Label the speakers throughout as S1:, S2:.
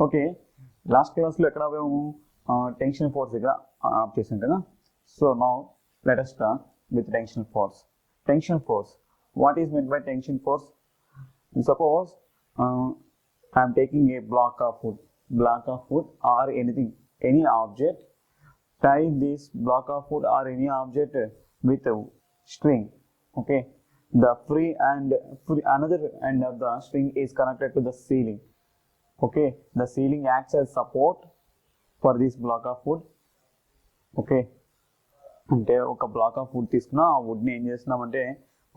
S1: Okay, last క్లాస్లో ఎక్కడ మేము టెన్షన్ ఫోర్స్ దగ్గర ఆప్ చేసాం కదా. So now let us start with tension force. Tension force, what is meant by tension force? Suppose I am taking a block of wood or anything, any object, tie this block of wood or any object with a string. Okay, the another end of the string is connected to the ceiling. Okay, the ceiling acts as support for this block of wood. Okay, అంటే ఒక black of would తీసుకున్నా, ఆ వుడ్ని ఏం చేస్తున్నామంటే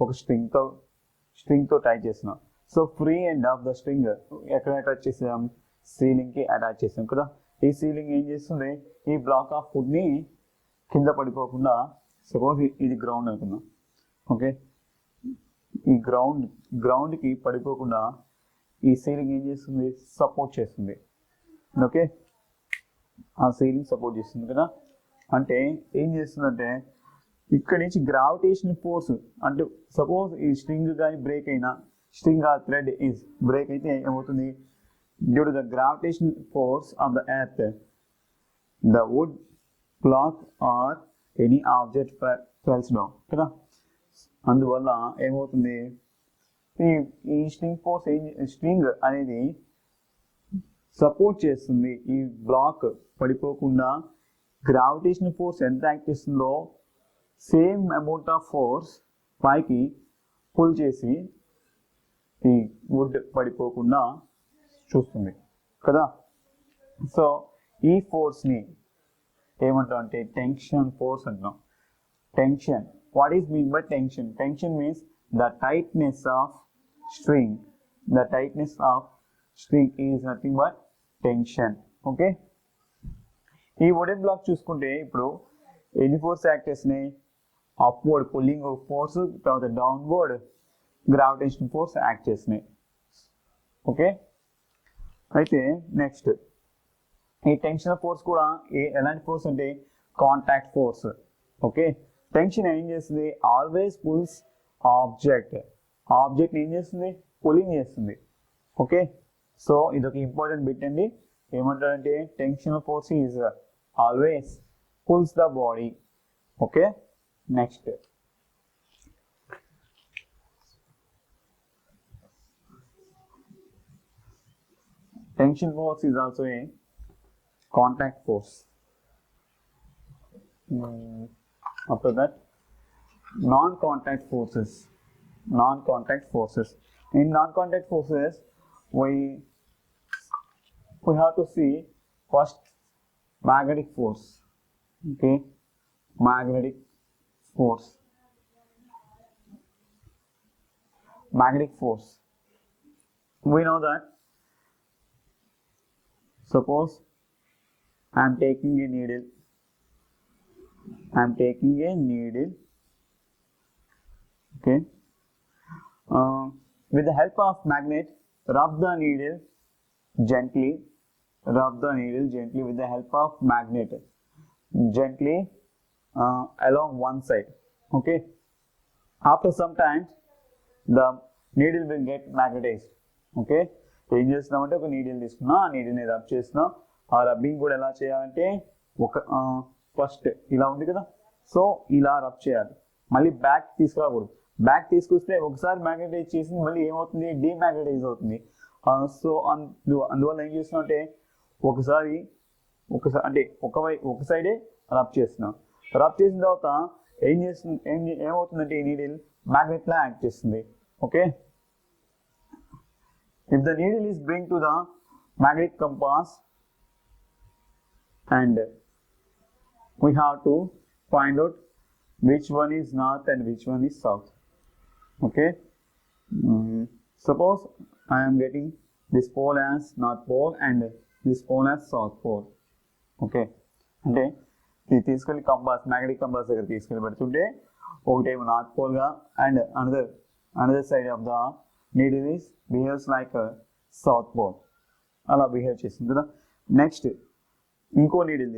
S1: ఒక స్ట్రింగ్తో టై చేస్తున్నాం. So free end of the string ఎక్కడ attach చేసాం? సీలింగ్కి అటాచ్ చేసాం కదా. ఈ సీలింగ్ ఏం చేస్తుంది? ఈ బ్లాక్ ఆఫ్ వుడ్ని కింద పడిపోకుండా, సపోజ్ ఇది గ్రౌండ్ అనుకుందాం. ఓకే, ఈ గ్రౌండ్కి పడిపోకుండా ఈ సీలింగ్ ఏం చేస్తుంది? సపోర్ట్ చేస్తుంది. ఓకే, ఆ సీలింగ్ సపోర్ట్ చేస్తుంది కదా. అంటే ఏం చేస్తుందంటే ఇక్కడ నుంచి గ్రావిటేషన్ ఫోర్స్, అంటే సపోజ్ ఈ స్ట్రింగ్ కానీ బ్రేక్ అయినా, స్ట్రింగ్ ఆ థ్రెడ్ ఈజ్ బ్రేక్ అయితే ఏమవుతుంది? Due to the gravitation force of the earth, the wood block or any object fells down కదా. అందువల్ల ఏమవుతుంది? ఈ స్ట్రింగ్ అనేది సపోర్ట్ చేస్తుంది. ఈ బ్లాక్ పడిపోకుండా గ్రావిటేషన్ ఫోర్స్ ఎంత యాక్ట్ చేస్తుందో సేమ్ అమౌంట్ ఆఫ్ ఫోర్స్ పైకి పుల్ చేసి ఈ వుడ్ పడిపోకుండా చూస్తుంది కదా. సో ఈ ఫోర్స్ని ఏమంటాం అంటే టెన్షన్ ఫోర్స్ అంటున్నాం. Tension, what is mean by tension? Tension means the tightness of string. The tightness of string is nothing but tension. Okay, ఈ వుడెన్ బ్లాక్ చూసుకుంటే ఇప్పుడు ఎన్ని ఫోర్స్ యాక్ట్ చేస్తున్నాయి? అప్వర్డ్ పుల్లింగ్ ఫోర్స్, తర్వాత డౌన్వర్డ్ గ్రావిటేషన్ ఫోర్స్ యాక్ట్ చేస్తున్నాయి. Okay, అయితే next ఈ tension force కూడా ఎలాంటి ఫోర్స్ అంటే కాంటాక్ట్ ఫోర్స్. ఓకే, టెన్షన్ ఏం చేస్తుంది? ఆల్వేస్ పుల్స్ ఆబ్జెక్ట్ ఏం చేస్తుంది? పుల్లింగ్ చేస్తుంది. ఓకే, సో ఇదొక ఇంపార్టెంట్ బిట్ అండి. ఏమంటారంటే tension force is always pulls the body. Okay, next tension force is also a contact force. After that, non-contact forces. In non-contact forces, we have to see first magnetic force. Okay, magnetic force. We know that, suppose I am taking a needle. Okay, with the help of magnet, rub the needle gently with the help of magnet, gently along one side. Okay, after some time the needle will get magnetized. Okay, ఏం చేస్తున్నామంటే ఒక needle తీసుకున్నా, ఆ నీడిల్ని rub చేస్తున్నాం. ఆ rubbing కూడా ఎలా చేయాలంటే ఫస్ట్ ఇలా ఉంది కదా, సో ఇలా రబ్ చేయాలి. మళ్ళీ బ్యాక్ తీసుకురాకూడదు. బ్యాక్ తీసుకొస్తే ఒకసారి మ్యాగ్నటైజ్ చేసి మళ్ళీ ఏమవుతుంది? డీమ్యాగ్నటైజ్ అవుతుంది. సో అందువల్ల ఏం చేస్తున్నాం అంటే ఒకసారి అంటే ఒక సైడే రబ్ చేస్తున్నాం. రబ్ చేసిన తర్వాత ఏమవుతుందంటే ఈ నీడిల్ మ్యాగ్నెట్ లా యాక్ట్ చేస్తుంది. Okay, if the needle is bring to the magnetic compass and we have to find out which one is north and which one is south. Okay, suppose I am getting this pole as north pole and this pole as south pole. Okay, అంటే ఇది తీసుకెళ్ళి magnetic compass దగ్గర తీసుకెళ్ళి పెడుతుంటే ఒకటేమో north pole గా and another side of the needle is behaves like south pole. అలా behave చేస్తుంది కదా. నెక్స్ట్ ఇంకో నీడిల్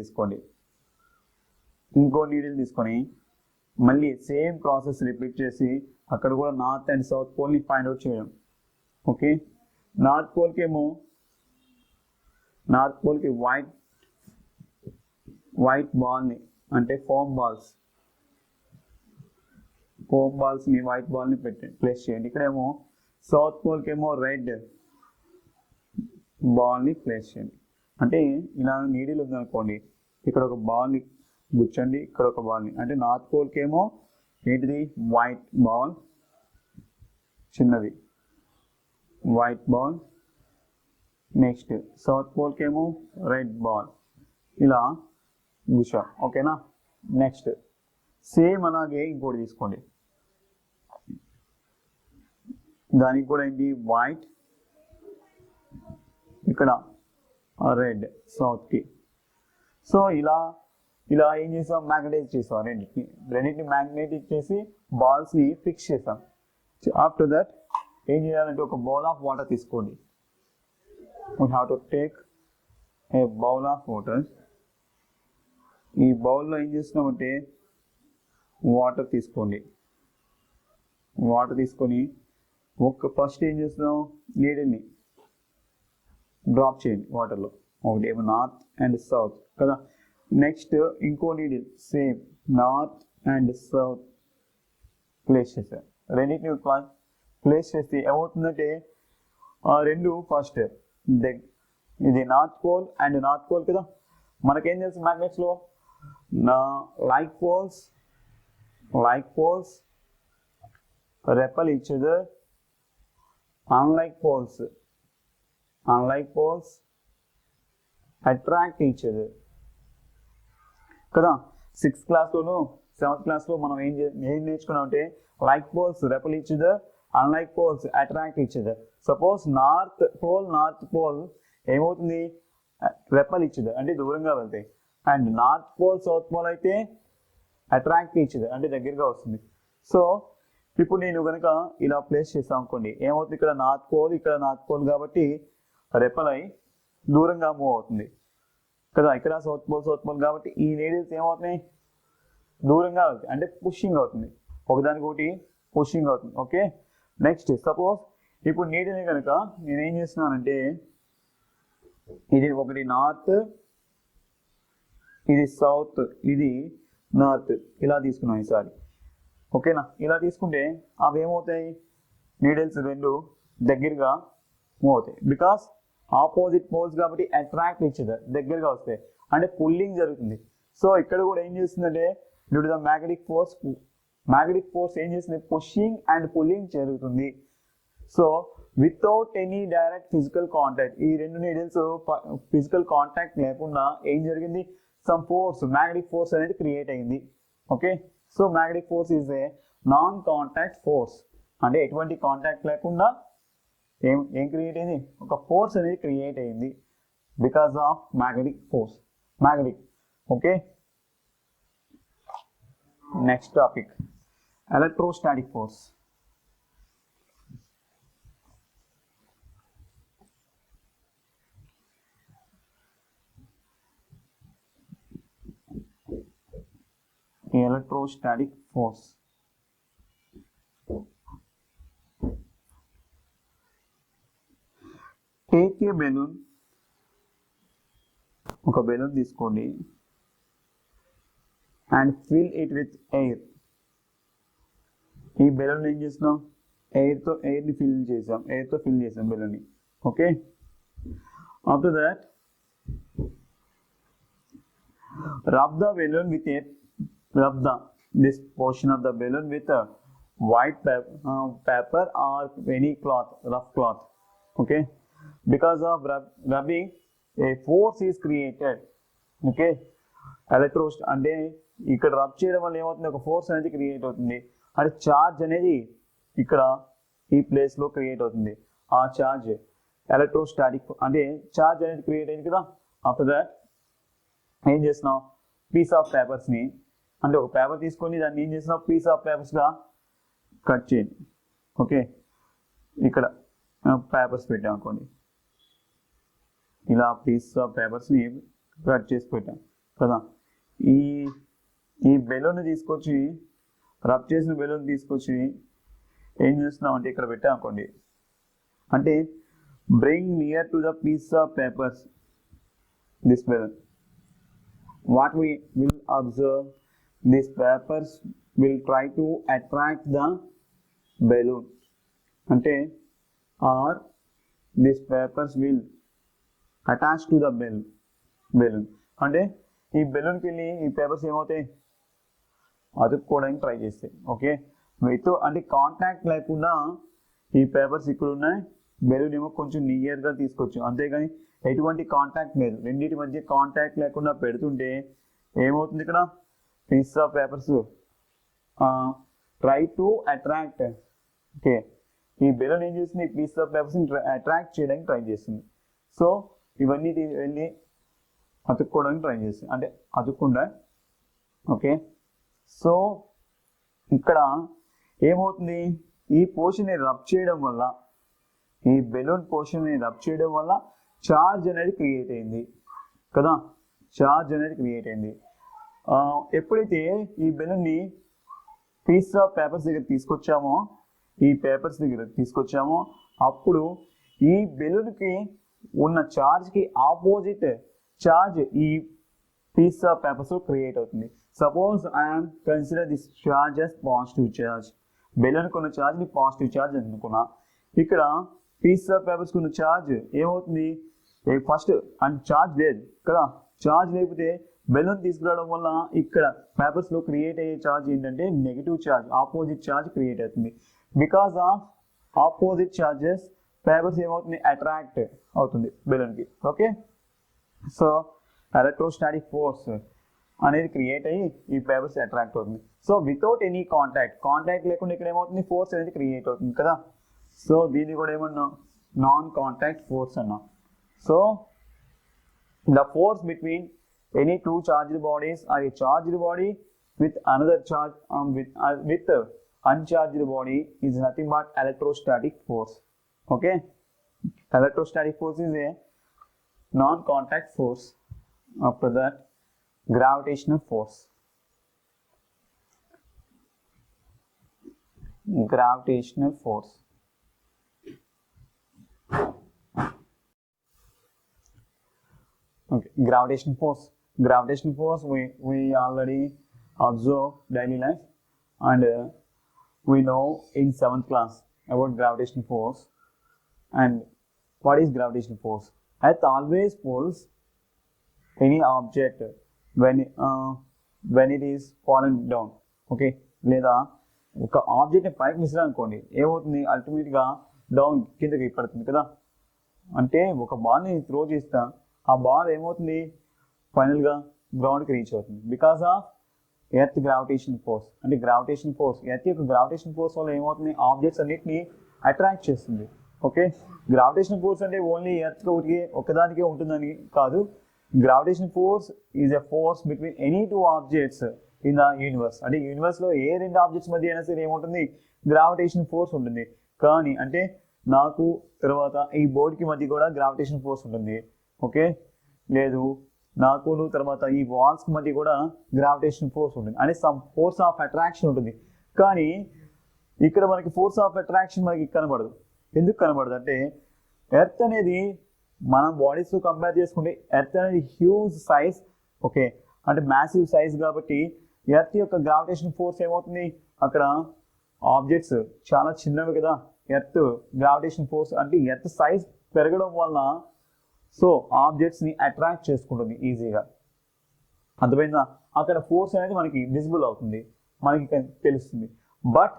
S1: తీసుకొని మళ్ళీ సేమ్ ప్రాసెస్ రిపీట్ చేసి అక్కడ కూడా నార్త్ అండ్ సౌత్ పోల్ని ఫైండ్ అవుట్ చేయడం. ఓకే, నార్త్ పోల్కి ఏమో నార్త్ పోల్కి వైట్ బాల్ని అంటే ఫోమ్ బాల్స్ని వైట్ బాల్ని ప్లేస్ చేయండి. ఇక్కడేమో సౌత్ పోల్కి ఏమో రెడ్ బాల్ని ప్లేస్ చేయండి. అంటే ఇలా నీడిల్ ఉందనుకోండి, ఇక్కడ ఒక బాల్ని గుచ్చండి, ఇక్కడ ఒక బాల్ని, అంటే నార్త్ పోల్కి ఏమో ఏంటిది వైట్ బాల్, చిన్నది వైట్ బాల్. నెక్స్ట్ సౌత్ పోల్కి ఏమో రెడ్ బాల్, ఇలా గుచ్చా. ఓకేనా. నెక్స్ట్ సేమ్ అలాగే ఇంకోటి తీసుకోండి, దానికి కూడా ఏంటి వైట్, ఇక్కడ రెడ్ సౌత్కి. సో ఇలా ఏం చేసాం, మ్యాగ్నెటైజ్ చేసాం రెండింటిని మ్యాగ్నెటైజ్ చేసి బాల్స్ని ఫిక్స్ చేసాం. ఆఫ్టర్ దట్ ఏం చేయాలంటే ఒక బౌల్ ఆఫ్ వాటర్ తీసుకోండి. We have to take a bowl of water. ఈ బౌల్లో ఏం చేస్తున్నామంటే వాటర్ తీసుకోండి. వాటర్ తీసుకొని ఫస్ట్ ఏం చేస్తున్నాం, నీడిల్ని డ్రాప్ చేయండి వాటర్లో. ఒకటి ఏమో నార్త్ అండ్ సౌత్ కదా. నెక్స్ట్ ఇంకో needle same north and south place చేశారు. రెండింటిని ప్లేస్ చేస్తే ఏమవుతుందంటే రెండు ఫస్ట్ ఇది north pole and north pole కదా. మనకేం తెలుసు మ్యాగ్నెట్స్లో, like poles repel each other, unlike poles attract each other కదా. 6th క్లాస్లోను 7th క్లాస్లో మనం ఏం నేర్చుకున్నాం అంటే like poles repel each other, unlike poles attract each other. Suppose north pole ఏమవుతుంది, repel each other అంటే దూరంగా వెళ్తాయి, and north pole south pole అయితే అట్రాక్ట్ each other అంటే దగ్గరగా వస్తుంది. సో ఇప్పుడు నేను కనుక ఇలా ప్లేస్ చేస్తాను అనుకోండి, ఏమవుతుంది, ఇక్కడ నార్త్ పోల్ కాబట్టి రెపల్ అయి దూరంగా మూవ్ అవుతుంది కదా. ఇక్కడ సౌత్ పోల్ కాబట్టి ఈ నీడిల్స్ ఏమవుతున్నాయి, దూరంగా అవుతాయి, అంటే పుషింగ్ అవుతుంది, ఒకదానికొకటి పుషింగ్ అవుతుంది. ఓకే. నెక్స్ట్ సపోజ్ ఇప్పుడు నీడిల్ని కనుక నేనేం చేస్తున్నానంటే ఇది ఒకటి నార్త్, ఇది సౌత్, ఇది నార్త్, ఇలా తీసుకున్నాం ఈసారి. ఓకేనా. ఇలా తీసుకుంటే అవి ఏమవుతాయి, నీడిల్స్ రెండు దగ్గరగా మూవ్ అవుతాయి, బికాస్ ఆపోజిట్ పోల్స్ కాబట్టి అట్రాక్ట్ ఈచ్ అదర్, దగ్గరగా వస్తాయి, అంటే పుల్లింగ్ జరుగుతుంది. సో ఇక్కడ కూడా ఏం చేస్తుందంటే due to the magnetic force ఏం చేస్తుంది, పుషింగ్ అండ్ పుల్లింగ్ జరుగుతుంది. So without any direct physical contact, ఈ రెండు నీడిల్స్ ఫిజికల్ కాంటాక్ట్ లేకుండా ఏం జరిగింది, సమ్ ఫోర్స్, మ్యాగ్నెటిక్ ఫోర్స్ అనేది క్రియేట్ అయింది. Okay. So magnetic force is a non contact force, అంటే ఎటువంటి కాంటాక్ట్ లేకుండా ఏం క్రియేట్ అయింది, ఒక ఫోర్స్ అనేది క్రియేట్ అయింది because of magnetic force. Okay. Next topic electrostatic force. Electrostatic force. Take a balloon. ఒక బెలూన్ తీసుకోండి and fill it with air. ఈ బెలూన్ ఏం చేస్తున్నాం, ఎయిర్ని ఫిల్ చేసాం బెలూన్ని. Okay. After that rub this portion of the balloon with a white paper or any rough cloth. Okay. Because of rubbing, a force is created. Okay. అంటే ఇక్కడ rub చేయడం వల్ల ఏమవుతుంది, ఒక ఫోర్స్ అనేది క్రియేట్ అవుతుంది, అంటే చార్జ్ అనేది ఇక్కడ ఈ ప్లేస్ లో క్రియేట్ అవుతుంది. ఆ చార్జ్ ఎలక్ట్రోస్టాటిక్, అంటే చార్జ్ అనేది క్రియేట్ అయింది కదా. ఆఫ్టర్ దట్ ఏం చేస్తున్నాం, పీస్ ఆఫ్ పేపర్స్ని, అంటే ఒక పేపర్ తీసుకొని దాన్ని ఏం చేస్తున్నాం, పీస్ ఆఫ్ పేపర్స్గా కట్ చేయండి. ఓకే. ఇక్కడ పేపర్స్ పెట్టాం అనుకోండి, ఇలా పీస్ ఆఫ్ పేపర్స్ని కట్ చేసి పెట్టాం కదా. ఈ బెలూన్ తీసుకొచ్చి, రబ్ చేసిన బెలూన్ తీసుకొచ్చి ఏం చేస్తున్నాం అంటే ఇక్కడ పెట్టాం అనుకోండి, అంటే bring near to the piece of papers, this balloon. What we will observe, these papers will try to attract the balloon ante, or these papers will attach to the balloon అంటే ఈ బెలూన్కి వెళ్ళి ఈ పేపర్స్ ఏమవుతాయి, అతుక్కోవడానికి try చేస్తాయి. Okay, మీతో అంటే contact లేకుండా ఈ పేపర్స్ ఇక్కడ ఉన్నాయి, బెలూన్ ఏమో కొంచెం నియర్గా తీసుకోవచ్చు, అంతేగాని ఎటువంటి కాంటాక్ట్ లేదు. రెండింటి మధ్య కాంటాక్ట్ లేకుండా పెడుతుంటే ఏమవుతుంది, ఇక్కడ piece of papers try to attract. Okay, ఈ బెలూన్ ఏం చేస్తుంది, ఈ పీస్ ఆఫ్ పేపర్స్ని అట్రాక్ట్ చేయడానికి ట్రై చేస్తుంది. సో ఇవన్నీ వెళ్ళి అతుక్కోవడానికి ట్రై చేస్తుంది, అంటే అతుక్కుండా. ఓకే, సో ఇక్కడ ఏమవుతుంది, ఈ పోర్షన్ని రబ్ చేయడం వల్ల, ఈ బెలూన్ పోర్షన్ని రబ్ చేయడం వల్ల చార్జ్ అనేది క్రియేట్ అయింది కదా, చార్జ్ అనేది క్రియేట్ అయింది. ఎప్పుడైతే ఈ బెలూన్ని పీస్ ఆఫ్ పేపర్స్ దగ్గర తీసుకొచ్చామో, ఈ పేపర్స్ దగ్గర తీసుకొచ్చామో, అప్పుడు ఈ బెలూన్కి ఉన్న చార్జ్కి ఆపోజిట్ చార్జ్ ఈ పీస్ ఆఫ్ పేపర్స్ క్రియేట్ అవుతుంది. Suppose I'm consider this charge as positive charge. బెలూన్కి ఉన్న చార్జ్ని పాజిటివ్ చార్జ్ అనుకున్నా. ఇక్కడ పీస్ ఆఫ్ పేపర్స్కి ఉన్న చార్జ్ ఏమవుతుంది, ఫస్ట్ అండ్ చార్జ్ లేదు కదా, చార్జ్ లేకపోతే బెలూన్ తీసుకురావడం వల్ల ఇక్కడ పేపర్స్లో క్రియేట్ అయ్యే చార్జ్ ఏంటంటే negative charge, opposite charge create అవుతుంది. Because of opposite charges papers ఏమవుతుంది, అట్రాక్ట్ అవుతుంది బెలూన్కి. ఓకే, సో ఎలక్ట్రోస్టాటిక్ ఫోర్స్ అనేది క్రియేట్ అయ్యి ఈ పేపర్స్ అట్రాక్ట్ అవుతుంది. సో వితౌట్ ఎనీ కాంటాక్ట్ లేకుండా ఇక్కడ ఏమవుతుంది, ఫోర్స్ అనేది క్రియేట్ అవుతుంది కదా. సో దీన్ని కూడా ఏమన్నా నాన్ కాంటాక్ట్ ఫోర్స్ అన్నాం. So the force between any two charged bodies or a charged body with another charge with uncharged body is nothing but electrostatic force. Okay, electrostatic force is a non-contact force. After that, gravitational force. Gravitational force. Okay, gravitational force. Gravitational force we already observe daily life, and we know in 7th class about gravitational force. And what is gravitational force? Earth always pulls any object when it is fallen down. Okay, లేదా ఒక ఆబ్జెక్ట్ని పైకి విసిరా అనుకోండి, ఏమవుతుంది, అల్టిమేట్గా down కిందకి పడుతుంది కదా. అంటే ఒక బాల్ని త్రో చేస్తా, ఆ బాల్ ఏమవుతుంది, ఫైనల్గా గ్రౌండ్కి రీచ్ అవుతుంది. Because of earth gravitation force. అంటే గ్రావిటేషన్ ఫోర్స్, ఎర్త్ యొక్క గ్రావిటేషన్ ఫోర్స్ వల్ల ఏమవుతుంది, ఆబ్జెక్ట్స్ అన్నిటిని అట్రాక్ట్ చేస్తుంది. ఓకే, గ్రావిటేషన్ ఫోర్స్ అంటే ఓన్లీ ఎర్త్ ఒకదానికే ఉంటుందని కాదు. Gravitation force is a force between any two objects in the universe. అంటే యూనివర్స్లో ఏ రెండు ఆబ్జెక్ట్స్ మధ్య అయినా సరే ఏముంటుంది, గ్రావిటేషన్ ఫోర్స్ ఉంటుంది. కానీ అంటే నాకు తర్వాత ఈ బోర్డ్కి మధ్య కూడా గ్రావిటేషన్ ఫోర్స్ ఉంటుంది. ఓకే, లేదు నాకు తర్వాత ఈ వాల్స్ మధ్య కూడా గ్రావిటేషన్ ఫోర్స్ ఉంటుంది, అంటే సమ్ ఫోర్స్ ఆఫ్ అట్రాక్షన్ ఉంటుంది. కానీ ఇక్కడ మనకి ఫోర్స్ ఆఫ్ అట్రాక్షన్ మనకి కనబడదు. ఎందుకు కనబడదు అంటే ఎర్త్ అనేది మన బాడీస్తో కంపేర్ చేసుకుంటే ఎర్త్ అనేది హ్యూజ్ సైజ్. ఓకే, అంటే మ్యాసివ్ సైజ్ కాబట్టి ఎర్త్ యొక్క గ్రావిటేషన్ ఫోర్స్ ఏమవుతుంది, అక్కడ ఆబ్జెక్ట్స్ చాలా చిన్నవి కదా. ఎర్త్ గ్రావిటేషన్ ఫోర్స్ అంటే ఎర్త్ సైజ్ పెరగడం వల్ల సో ఆబ్జెక్ట్స్ని అట్రాక్ట్ చేసుకుంటుంది ఈజీగా. అర్థమైందా, అక్కడ ఫోర్స్ అనేది మనకి విజిబుల్ అవుతుంది, మనకి తెలుస్తుంది. బట్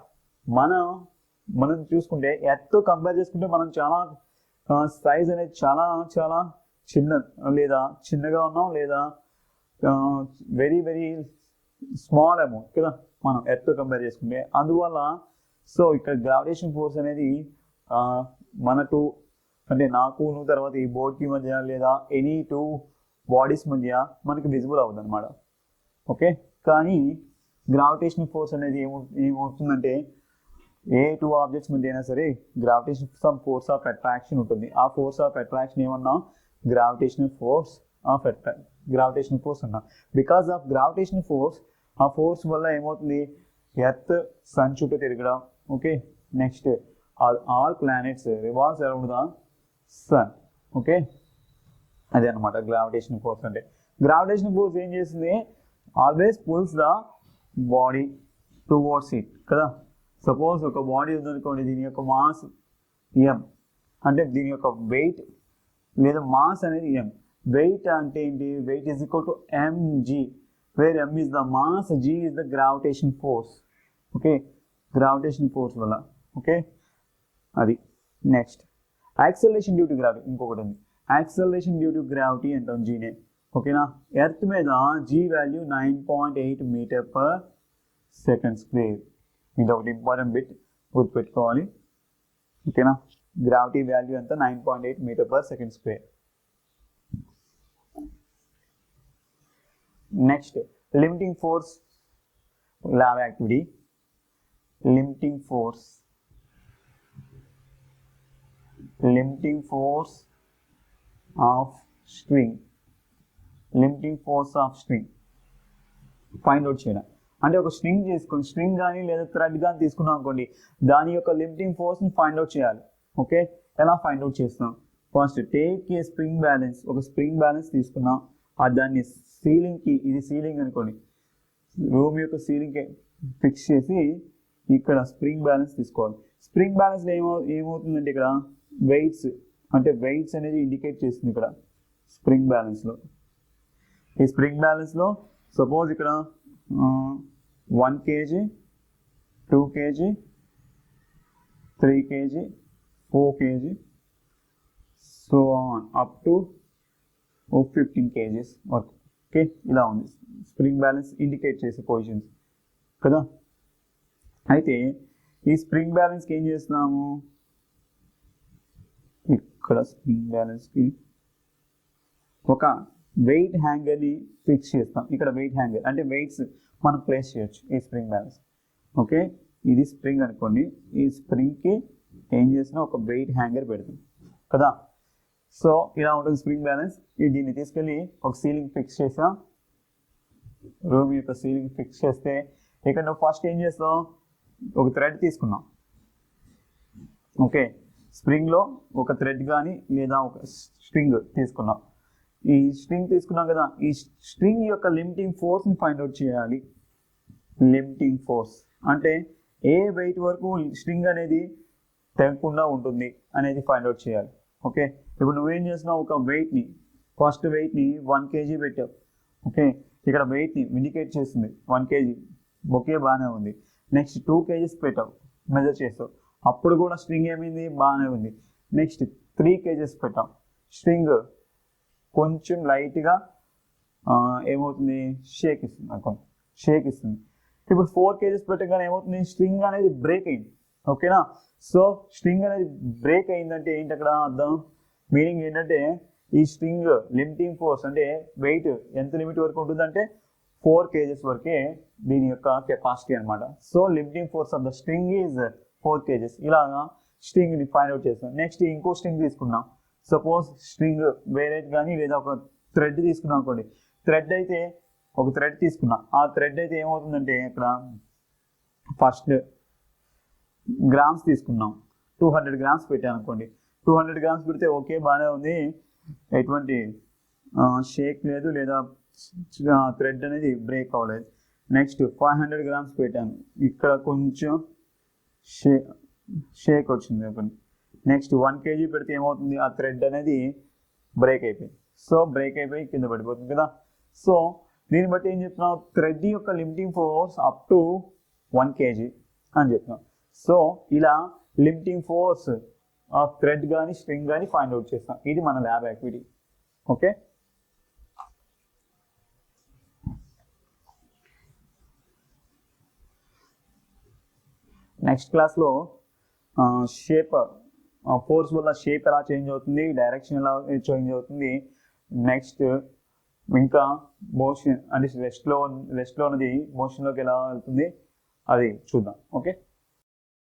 S1: మనం చూసుకుంటే ఎర్త్తో కంపేర్ చేసుకుంటే మనం చాలా సైజ్ అనేది చాలా చాలా చిన్నగా ఉన్నాం, లేదా వెరీ వెరీ స్మాల్ అమౌంట్ కదా మనం ఎర్త్తో కంపేర్ చేసుకుంటే. అందువల్ల సో ఇక్కడ గ్రావిటేషన్ ఫోర్స్ అనేది అంటే నాకు తర్వాత ఈ బోర్డ్కి మధ్య లేదా ఎనీ టూ బాడీస్ మధ్య మనకి విజిబుల్ అవుతుంది అనమాట. ఓకే, కానీ గ్రావిటేషన్ ఫోర్స్ అనేది ఏమవుతుందంటే ఏ టూ ఆబ్జెక్ట్స్ మధ్య అయినా సరే gravitation some force of attraction ఉంటుంది. ఆ ఫోర్స్ ఆఫ్ అట్రాక్షన్ ఏమన్నా గ్రావిటేషనల్ ఫోర్స్ అన్నా. బికాస్ ఆఫ్ గ్రావిటేషన్ ఫోర్స్, ఆ ఫోర్స్ వల్ల ఏమవుతుంది, ఎర్త్ సన్ చుట్టూ తిరగడం. Okay, next all planets revolves around the sun. Okay, అదే అనమాట గ్రావిటేషన్ ఫోర్స్ అంటే. గ్రావిటేషన్ ఫోర్స్ ఏం చేస్తుంది, always pulls the body towards it కదా. సపోజ్ ఒక బాడీ ఉందనుకోండి, దీని యొక్క మాస్ ఎం అంటే దీని యొక్క వెయిట్ లేదా మాస్ అనేది ఎం. వెయిట్ అంటే ఏంటి, weight is equal to mg, వేర్ m is the mass, g is the gravitation force. Okay, gravitation force వల్ల. ఓకే, అది. Next acceleration due to gravity, ఇంకొకటి ఉంది యాక్సలరేషన్ డ్యూ టు గ్రావిటీ అంటాం జీనే. ఓకేనా, ఎర్త్ మీద g value 9.8 metre per second square. ఇది ఒకటి ఇంపార్టెంట్ బిట్ గుర్తుపెట్టుకోవాలి. ఓకేనా, గ్రావిటీ వాల్యూ అంతా 9.8 metre per second square. Next limiting force lab activity. Limiting force of string. Limiting force of string find out చేయడం అంటే ఒక స్ట్రింగ్ తీసుకొని, స్ట్రింగ్ కానీ లేదా థ్రెడ్ కానీ తీసుకున్నాం అనుకోండి, దాని యొక్క లిమిటింగ్ ఫోర్స్ని ఫైండ్ అవుట్ చేయాలి. ఓకే, ఎలా ఫైండ్ అవుట్ చేస్తాం, first take a spring balance. ఒక స్ప్రింగ్ బ్యాలెన్స్ తీసుకున్నాం, దాన్ని సీలింగ్కి, ఇది సీలింగ్ అనుకోండి, రూమ్ యొక్క సీలింగ్కి ఫిక్స్ చేసి ఇక్కడ స్ప్రింగ్ బ్యాలెన్స్ తీసుకోవాలి. స్ప్రింగ్ బ్యాలెన్స్లో ఏమవుతుందంటే ఇక్కడ వెయిట్స్, అంటే వెయిట్స్ అనేది ఇండికేట్ చేస్తుంది ఇక్కడ స్ప్రింగ్ బ్యాలెన్స్లో. ఈ స్ప్రింగ్ బ్యాలెన్స్లో సపోజ్ ఇక్కడ 1 kg, 2 kg, 3 kg, 4 kg, so on up to 15 kgs వరకు. ఓకే, ఇలా ఉంది స్ప్రింగ్ బ్యాలెన్స్ ఇండికేట్ చేసే పొజిషన్స్ కదా. అయితే ఈ స్ప్రింగ్ బ్యాలెన్స్కి ఏం చేస్తున్నాము, ఇక్కడ స్ప్రింగ్ బ్యాలెన్స్కి ఒక వెయిట్ హ్యాంగర్ని ఫిక్స్ చేస్తాం. ఇక్కడ వెయిట్ హ్యాంగర్ అంటే వెయిట్స్ మనం ప్లేస్ చేయొచ్చు ఈ స్ప్రింగ్ బ్యాలెన్స్. ఓకే, ఇది స్ప్రింగ్ అనుకోండి, ఈ స్ప్రింగ్కి ఏం చేసినా ఒక వెయిట్ హ్యాంగర్ పెడతాం కదా. సో ఇలా ఉంటుంది స్ప్రింగ్ బ్యాలెన్స్. దీన్ని తీసుకెళ్ళి ఒక సీలింగ్ ఫిక్స్ చేసాం, రూమ్ యొక్క సీలింగ్ ఫిక్స్ చేస్తే ఇక్కడ నువ్వు ఫస్ట్ ఏం చేస్తావు, ఒక థ్రెడ్ తీసుకున్నాం. ఓకే, స్ప్రింగ్లో ఒక థ్రెడ్ కానీ లేదా ఒక స్ట్రింగ్ తీసుకున్నాం. ఈ స్ట్రింగ్ తీసుకున్నాం కదా, ఈ స్ట్రింగ్ యొక్క లిమిటింగ్ ఫోర్స్ని ఫైండ్ అవుట్ చేయాలి. లిమిటింగ్ ఫోర్స్ అంటే ఏ వెయిట్ వరకు స్ట్రింగ్ అనేది తెగకుండా ఉంటుంది అనేది ఫైండ్ అవుట్ చేయాలి. ఓకే, ఇప్పుడు నువ్వేం చేస్తున్నావు, ఒక వెయిట్ని, ఫస్ట్ వెయిట్ని 1 kg పెట్టావు. ఓకే, ఇక్కడ వెయిట్ని ఇండికేట్ చేస్తుంది 1 kg. ఓకే, బాగానే ఉంది. నెక్స్ట్ 2 kgs పెట్టావు, మెజర్ చేస్తావు, అప్పుడు కూడా స్ట్రింగ్ ఏమైంది, బాగానే ఉంది. నెక్స్ట్ 3 kgs పెట్టాం, స్ట్రింగ్ కొంచెం లైట్గా ఏమవుతుంది, షేక్ ఇస్తుంది. ఇప్పుడు 4 kgs పెట్టగానే ఏమవుతుంది, స్ట్రింగ్ అనేది బ్రేక్ అయింది. ఓకేనా, సో స్ట్రింగ్ అనేది బ్రేక్ అయిందంటే ఏంటి అక్కడ అర్థం, మీనింగ్ ఏంటంటే ఈ స్ట్రింగ్ లిమిటింగ్ ఫోర్స్ అంటే వెయిట్ ఎంత లిమిట్ వరకు ఉంటుందంటే 4 kgs వరకే దీని యొక్క కెపాసిటీ అనమాట. So limiting force of the string is 4 kgs. ఇలాగా స్ట్రింగ్ని ఫైండ్ అవుట్ చేస్తాం. నెక్స్ట్ ఇంకో స్ట్రింగ్ తీసుకున్నాం, సపోజ్ స్ట్రింగ్ వేరే కానీ లేదా ఒక థ్రెడ్ తీసుకున్నాం అనుకోండి. థ్రెడ్ అయితే ఒక థ్రెడ్ తీసుకున్నా, ఆ థ్రెడ్ అయితే ఏమవుతుందంటే ఇక్కడ ఫస్ట్ గ్రామ్స్ తీసుకున్నాం, 200 grams పెట్టాను అనుకోండి. 200 grams పెడితే ఓకే, బాగానే ఉంది, ఎటువంటి షేక్ లేదు లేదా థ్రెడ్ అనేది బ్రేక్ అవ్వలేదు. నెక్స్ట్ 500 grams పెట్టాను, ఇక్కడ కొంచెం షేక్ వచ్చింది అనుకోండి. నెక్స్ట్ 1 kg పెడితే ఏమవుతుంది, ఆ థ్రెడ్ అనేది బ్రేక్ అయిపోయింది. సో బ్రేక్ అయిపోయి కింద పడిపోతుంది కదా. సో దీన్ని బట్టి ఏం చెప్తున్నాం, థ్రెడ్ యొక్క limiting force up to 1 kg అని చెప్తున్నాం. సో ఇలా లిమిటింగ్ ఫోర్స్ ఆఫ్ థ్రెడ్ కానీ స్ట్రింగ్ కానీ ఫైండ్ అవుట్ చేస్తాం. ఇది మన ల్యాబ్ యాక్టివిటీ. ఓకే, నెక్స్ట్ క్లాస్లో షేప్, ఫోర్స్ వల్ల షేప్ ఎలా చేంజ్ అవుతుంది, డైరెక్షన్ ఎలా చేంజ్ అవుతుంది, నెక్స్ట్ ఇంకా మోషన్ అంటే రెస్ట్లో ఉన్నది మోషన్లోకి ఎలా వెళ్తుంది, అది చూద్దాం. ఓకే.